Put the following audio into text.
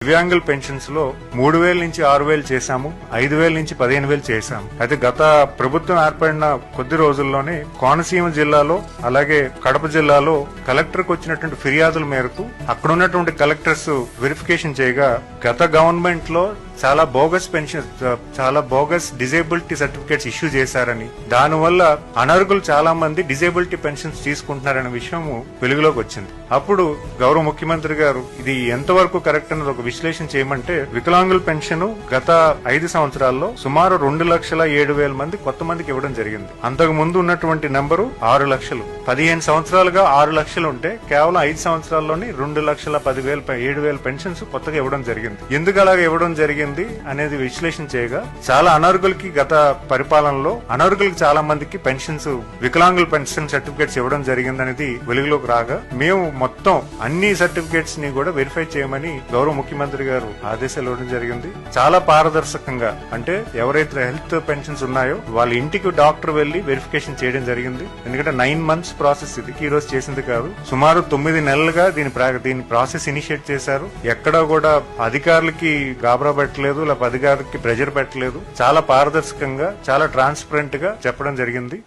దివ్యాంగుల పెన్షన్స్ లో 3,000 నుంచి 6,000 చేశాము, 5,000 నుంచి 15,000 చేశాము. అయితే గత ప్రభుత్వం ఏర్పడిన కొద్ది రోజుల్లోనే కోనసీమ జిల్లాలో అలాగే కడప జిల్లాలో కలెక్టర్ కు వచ్చినటువంటి ఫిర్యాదుల మేరకు అక్కడ ఉన్నటువంటి కలెక్టర్స్ వెరిఫికేషన్ చేయగా గత గవర్నమెంట్ లో చాలా బోగస్ డిజేబిలిటీ సర్టిఫికేట్స్ ఇష్యూ చేశారని, దానివల్ల అనర్హులు చాలా మంది డిజేబిలిటీ పెన్షన్స్ తీసుకుంటున్నారనే విషయం వెలుగులోకి వచ్చింది. అప్పుడు గౌరవ ముఖ్యమంత్రి గారు ఇది ఎంతవరకు కరెక్ట్ అన్నది ఒక విశ్లేషణ చేయమంటే, వికలాంగుల పెన్షన్ గత 5 సంవత్సరాల్లో సుమారు 2,07,000 మంది కొత్త మందికి ఇవ్వడం జరిగింది. అంతకు ముందు ఉన్నటువంటి నెంబరు 6 లక్షలు. 15 సంవత్సరాలుగా 6 లక్షలు ఉంటే కేవలం 5 సంవత్సరాల్లోనే 2,10,7,000 పెన్షన్స్ కొత్తగా ఇవ్వడం జరిగింది. ఎందుకు అలాగే ఇవ్వడం జరిగింది అనేది విశ్లేషణ చేయగా చాలా అనర్హులకి గత పరిపాలనలో అనర్హులకి చాలా మందికి పెన్షన్స్ వికలాంగుల పెన్షన్ సర్టిఫికేట్స్ ఇవ్వడం జరిగింది అనేది వెలుగులోకి రాగా మేము మొత్తం అన్ని సర్టిఫికేట్స్ ని కూడా వెరిఫై చేయమని గౌరవ ముఖ్యమంత్రి గారు ఆదేశాలు ఇవ్వడం జరిగింది. చాలా పారదర్శకంగా, అంటే ఎవరైతే హెల్త్ పెన్షన్స్ ఉన్నాయో వాళ్ళ ఇంటికి డాక్టర్ వెళ్లి వెరిఫికేషన్ చేయడం జరిగింది. ఎందుకంటే 9 months ప్రాసెస్ ఇది, ఈ రోజు చేసింది కాదు. సుమారు 9 నెలలుగా దీని ప్రాసెస్ ఇనిషియేట్ చేశారు. ఎక్కడా కూడా అధికారులకి గాబరా పెట్టలేదు, లేకపోతే అధికారులకి ప్రెజర్ పెట్టలేదు. చాలా పారదర్శకంగా, చాలా ట్రాన్స్పరెంట్ గా చెప్పడం జరిగింది.